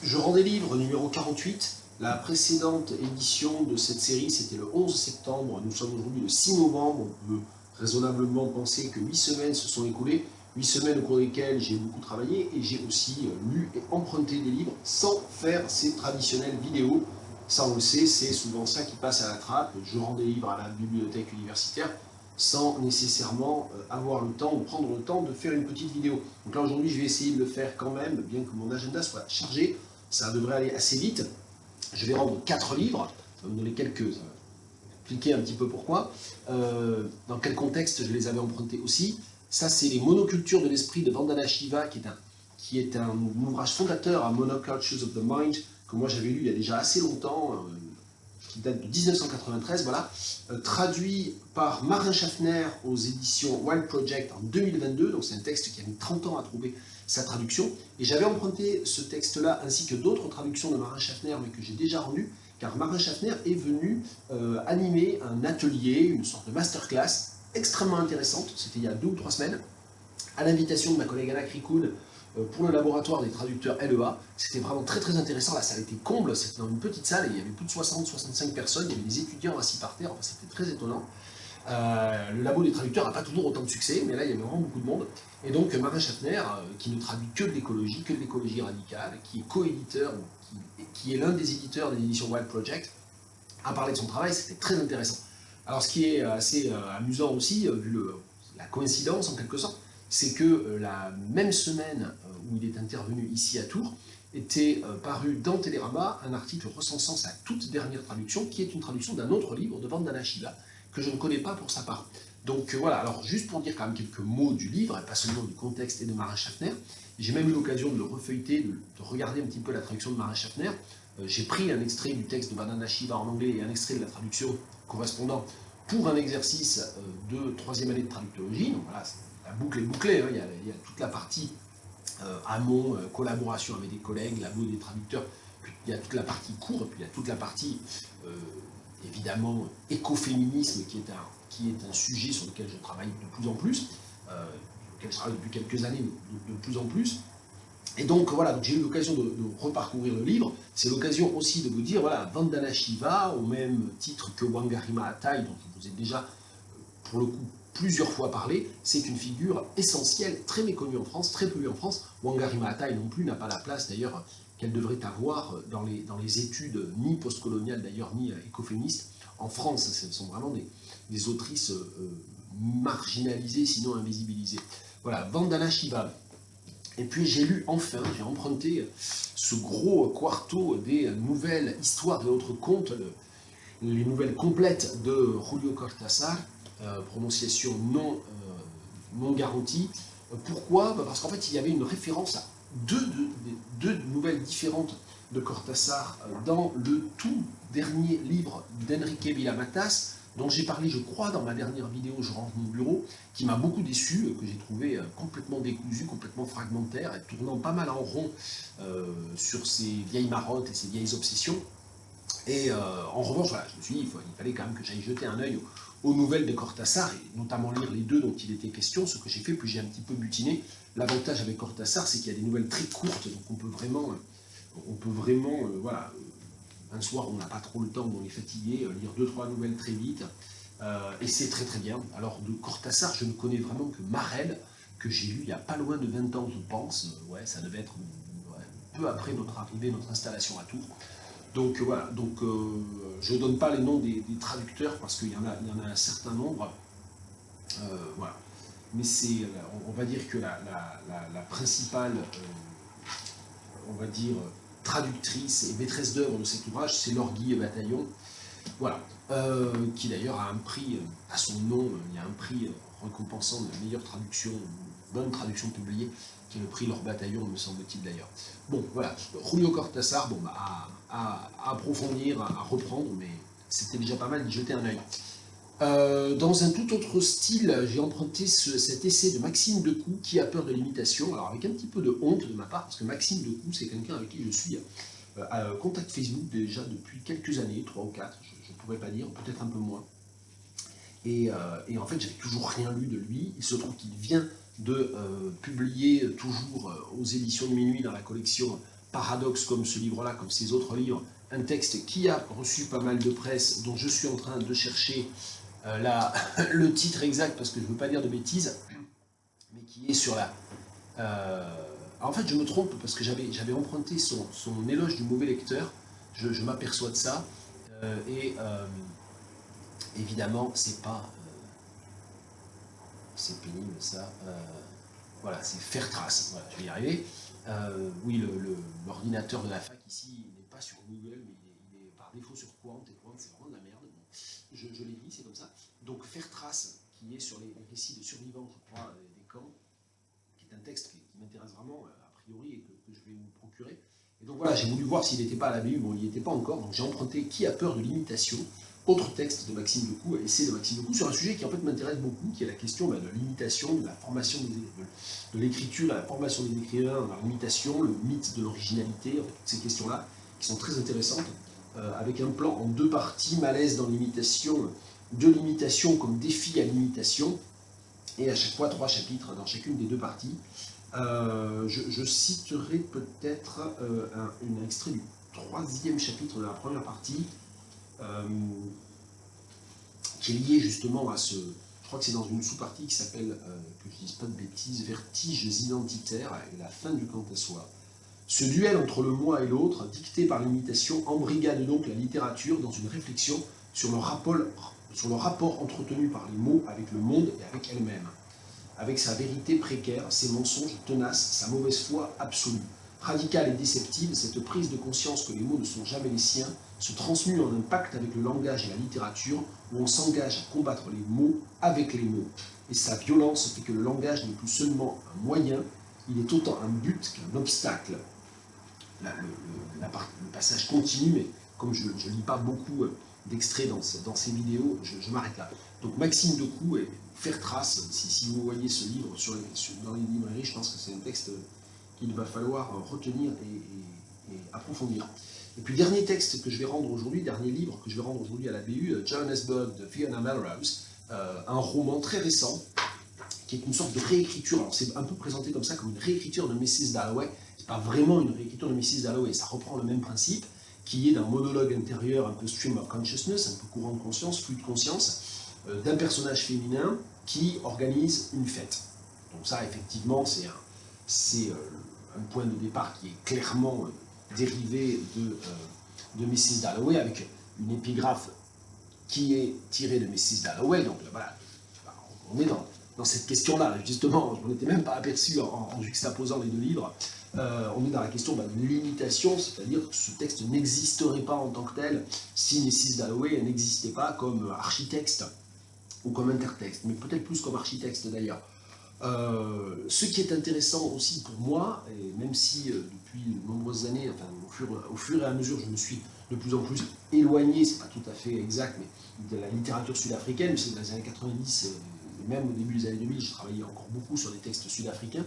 Je rends des livres numéro 48. La précédente édition de cette série, c'était le 11 septembre. Nous sommes aujourd'hui le 6 novembre. On peut raisonnablement penser que 8 semaines se sont écoulées. 8 semaines au cours desquelles j'ai beaucoup travaillé et j'ai aussi lu et emprunté des livres sans faire ces traditionnelles vidéos. Ça, on le sait, c'est souvent ça qui passe à la trappe. Je rends des livres à la bibliothèque universitaire sans nécessairement avoir le temps ou prendre le temps de faire une petite vidéo. Donc là, aujourd'hui, je vais essayer de le faire quand même, bien que mon agenda soit chargé. Ça devrait aller assez vite. Je vais rendre 4 livres, ça va me donner quelques... expliquer un petit peu pourquoi. Dans quel contexte je les avais empruntés aussi. Ça, c'est les monocultures de l'esprit de Vandana Shiva, qui est un ouvrage fondateur à Monocultures of the Mind, que moi j'avais lu il y a déjà assez longtemps, qui date de 1993, voilà, traduit par Marin Schaffner aux éditions Wild Project en 2022, donc c'est un texte qui a mis 30 ans à trouver sa traduction, et j'avais emprunté ce texte-là ainsi que d'autres traductions de Marin Schaffner, mais que j'ai déjà rendues, car Marin Schaffner est venu animer un atelier, une sorte de masterclass extrêmement intéressante, c'était il y a 2 ou 3 semaines, à l'invitation de ma collègue Anna Krikoun, pour le laboratoire des traducteurs LEA. C'était vraiment très très intéressant, la salle était comble, c'était dans une petite salle et il y avait plus de 60-65 personnes, il y avait des étudiants assis par terre, enfin, c'était très étonnant. Le labo des traducteurs n'a pas toujours autant de succès, mais là il y avait vraiment beaucoup de monde. Et donc Marin Schaffner, qui ne traduit que de l'écologie radicale, qui est co-éditeur, qui est l'un des éditeurs de l'édition Wild Project, a parlé de son travail, c'était très intéressant. Alors ce qui est assez amusant aussi, vu la coïncidence en quelque sorte, c'est que la même semaine où il est intervenu ici à Tours, était paru dans Télérama un article recensant sa toute dernière traduction, qui est une traduction d'un autre livre de Vandana Shiva, que je ne connais pas pour sa part. Donc voilà, alors juste pour dire quand même quelques mots du livre, et pas seulement du contexte et de Marin Schaffner, j'ai même eu l'occasion de le refeuilleter, de regarder un petit peu la traduction de Marin Schaffner. J'ai pris un extrait du texte de Vandana Shiva en anglais et un extrait de la traduction correspondant pour un exercice de 3e année de traductologie. Donc voilà, la boucle est bouclée, hein. Il y a toute la partie amont, collaboration avec des collègues, labo des traducteurs, puis il y a toute la partie cours, puis il y a toute la partie, évidemment, écoféminisme, qui est un sujet sur lequel je travaille de plus en plus, sur lequel je travaille depuis quelques années, mais de plus en plus. Et donc voilà, donc j'ai eu l'occasion de reparcourir le livre. C'est l'occasion aussi de vous dire, voilà, Vandana Shiva, au même titre que Wangari Maathai, dont je vous ai déjà, pour le coup, plusieurs fois parlé, c'est une figure essentielle, très méconnue en France, très peu vue en France. Wangari Maathai non plus n'a pas la place d'ailleurs qu'elle devrait avoir dans les études, ni postcoloniales d'ailleurs, ni écoféministes. En France, ce sont vraiment des autrices marginalisées, sinon invisibilisées. Voilà, Vandana Shiva. Et puis j'ai lu enfin, j'ai emprunté ce gros quarto des nouvelles histoires et autres contes, les nouvelles complètes de Julio Cortázar, prononciation non garantie. Pourquoi? Parce qu'en fait il y avait une référence à deux nouvelles différentes de Cortázar dans le tout dernier livre d'Enrique Villamatas, dont j'ai parlé, je crois, dans ma dernière vidéo Je rentre mon bureau, qui m'a beaucoup déçu, que j'ai trouvé complètement décousu, complètement fragmentaire, et tournant pas mal en rond sur ses vieilles marottes et ses vieilles obsessions. Et en revanche, voilà, je me suis dit, il fallait quand même que j'aille jeter un œil aux nouvelles de Cortázar, et notamment lire les deux dont il était question, ce que j'ai fait, puis j'ai un petit peu butiné. L'avantage avec Cortázar, c'est qu'il y a des nouvelles très courtes, donc on peut vraiment voilà, un soir on n'a pas trop le temps, on est fatigué, lire 2-3 nouvelles très vite, et c'est très très bien. Alors de Cortázar, je ne connais vraiment que Marelle, que j'ai lu il n'y a pas loin de 20 ans, je pense, ouais, ça devait être peu après notre arrivée, notre installation à Tours. Donc voilà, donc, je ne donne pas les noms des traducteurs, parce qu'il y en a un certain nombre, voilà. Mais c'est, on va dire que la principale, on va dire, traductrice et maîtresse d'œuvre de cet ouvrage, c'est Laure Guy Bataillon, voilà, qui d'ailleurs a un prix à son nom, il y a un prix récompensant la meilleure traduction, bonne traduction publiée, qui est le prix Laure Bataillon, me semble-t-il d'ailleurs. Bon, voilà, Julio Cortázar, bon, bah, à approfondir, à reprendre, mais c'était déjà pas mal d'y jeter un œil. Dans un tout autre style, j'ai emprunté cet essai de Maxime Decoux, Qui a peur de l'imitation, alors avec un petit peu de honte de ma part, parce que Maxime Decoux, c'est quelqu'un avec qui je suis à contact Facebook déjà depuis quelques années, 3 ou 4, je ne pourrais pas dire, peut-être un peu moins. Et en fait, j'avais toujours rien lu de lui. Il se trouve qu'il vient de publier toujours aux éditions de Minuit dans la collection paradoxe comme ce livre-là, comme ces autres livres, un texte qui a reçu pas mal de presse, dont je suis en train de chercher le titre exact, parce que je ne veux pas dire de bêtises, mais qui est sur la... en fait, je me trompe, parce que j'avais emprunté son éloge du mauvais lecteur, je m'aperçois de ça, évidemment, c'est pas... c'est pénible, ça. Voilà, c'est faire trace, voilà, je vais y arriver. Oui, l'ordinateur de la fac ici n'est pas sur Google, mais il est par défaut sur Quant, et Quant c'est vraiment de la merde. Bon, je l'ai dit, c'est comme ça. Donc faire trace, qui est sur les récits de survivants, je crois, des camps, qui est un texte qui m'intéresse vraiment, a priori, et que je vais me procurer. Et donc voilà, j'ai voulu voir s'il n'était pas à la BU, bon, il n'y était pas encore, donc j'ai emprunté Qui a peur de l'imitation, autre texte de Maxime Decoux, essai de Maxime Decoux, sur un sujet qui en fait m'intéresse beaucoup, qui est la question de l'imitation, de la formation de l'écriture, la formation des écrivains, dans l'imitation, le mythe de l'originalité, en fait, toutes ces questions-là, qui sont très intéressantes, avec un plan en 2 parties, malaise dans l'imitation, de l'imitation comme défi à l'imitation, et à chaque fois 3 chapitres dans chacune des 2 parties. Je citerai peut-être un extrait du 3e chapitre de la première partie, qui est lié justement à ce... Je crois que c'est dans une sous-partie qui s'appelle, que je ne dise pas de bêtises, Vertiges identitaires et la fin du quant à soi. Ce duel entre le moi et l'autre, dicté par l'imitation, embrigade donc la littérature dans une réflexion sur le rapport entretenu par les mots avec le monde et avec elle-même. Avec sa vérité précaire, ses mensonges tenaces, sa mauvaise foi absolue. Radicale et déceptive, cette prise de conscience que les mots ne sont jamais les siens se transmue en un pacte avec le langage et la littérature, où on s'engage à combattre les mots avec les mots. Et sa violence fait que le langage n'est plus seulement un moyen, il est autant un but qu'un obstacle. Le passage continue, mais comme je ne lis pas beaucoup d'extraits dans ces vidéos, je m'arrête là. Donc Maxime Decoux, et faire trace, si vous voyez ce livre dans les librairies, je pense que c'est un texte qu'il va falloir retenir et approfondir. Et puis dernier texte que je vais rendre aujourd'hui, dernier livre que je vais rendre aujourd'hui à la BU, Johannesburg de Fiona Melrose, un roman très récent, qui est une sorte de réécriture. Alors c'est un peu présenté comme ça, comme une réécriture de Mrs. Dalloway. C'est pas vraiment une réécriture de Mrs. Dalloway, ça reprend le même principe, qui est d'un monologue intérieur, un peu stream of consciousness, un peu courant de conscience, flux de conscience, d'un personnage féminin qui organise une fête. Donc ça, effectivement, c'est un point de départ qui est clairement dérivé de Mrs. Dalloway, avec une épigraphe qui est tirée de Mrs. Dalloway. Donc voilà, on est dans cette question-là, justement, je n'en étais même pas aperçu en juxtaposant les 2 livres. On est dans la question de l'imitation, c'est-à-dire que ce texte n'existerait pas en tant que tel si Mrs. Dalloway n'existait pas comme architecte ou comme intertexte, mais peut-être plus comme architecte d'ailleurs. Ce qui est intéressant aussi pour moi, et même si depuis de nombreuses années, enfin, au fur et à mesure, je me suis de plus en plus éloigné, c'est pas tout à fait exact, mais de la littérature sud-africaine, c'est dans les années 90, et même au début des années 2000, je travaillais encore beaucoup sur des textes sud-africains,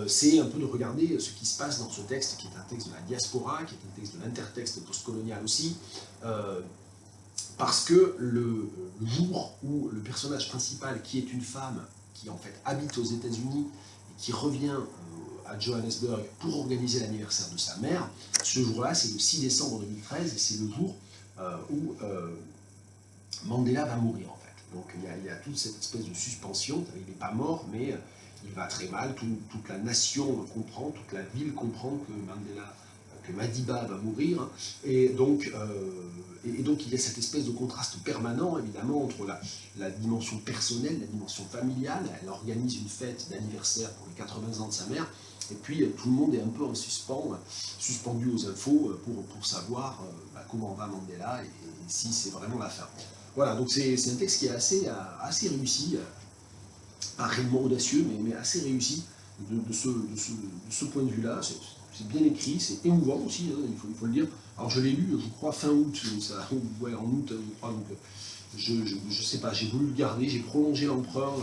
c'est un peu de regarder ce qui se passe dans ce texte, qui est un texte de la diaspora, qui est un texte de l'intertexte postcolonial aussi, parce que le jour où le personnage principal, qui est une femme, qui en fait habite aux États-Unis et qui revient à Johannesburg pour organiser l'anniversaire de sa mère, ce jour-là, c'est le 6 décembre 2013, et c'est le jour où Mandela va mourir, en fait. Donc il y a toute cette espèce de suspension, il n'est pas mort, mais il va très mal, toute la nation comprend, toute la ville comprend que Madiba va mourir, et donc il y a cette espèce de contraste permanent, évidemment, entre la dimension personnelle, la dimension familiale. Elle organise une fête d'anniversaire pour les 80 ans de sa mère, et puis tout le monde est un peu en suspendu aux infos pour savoir comment va Mandela, et si c'est vraiment la fin. Voilà, donc c'est un texte qui est assez réussi, pas réellement audacieux, mais assez réussi de ce point de vue-là. C'est bien écrit, c'est émouvant aussi, hein, il faut le dire. Alors je l'ai lu, je crois, fin août, ouais, en août, je crois, donc je sais pas, j'ai voulu le garder, j'ai prolongé l'emprunt,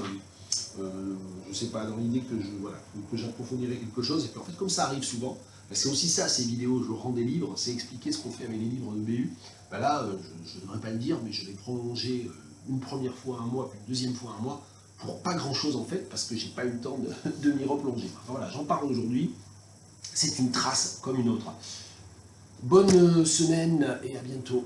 je sais pas, dans l'idée que j'approfondirais quelque chose, et puis en fait, comme ça arrive souvent, c'est aussi ça, ces vidéos, je rends des livres, c'est expliquer ce qu'on fait avec les livres de BU. Ben là, je ne devrais pas le dire, mais je l'ai prolongé une première fois un mois, puis une deuxième fois un mois, pour pas grand-chose en fait, parce que j'ai pas eu le temps de m'y replonger. Enfin, voilà, j'en parle aujourd'hui. C'est une trace comme une autre. Bonne semaine et à bientôt.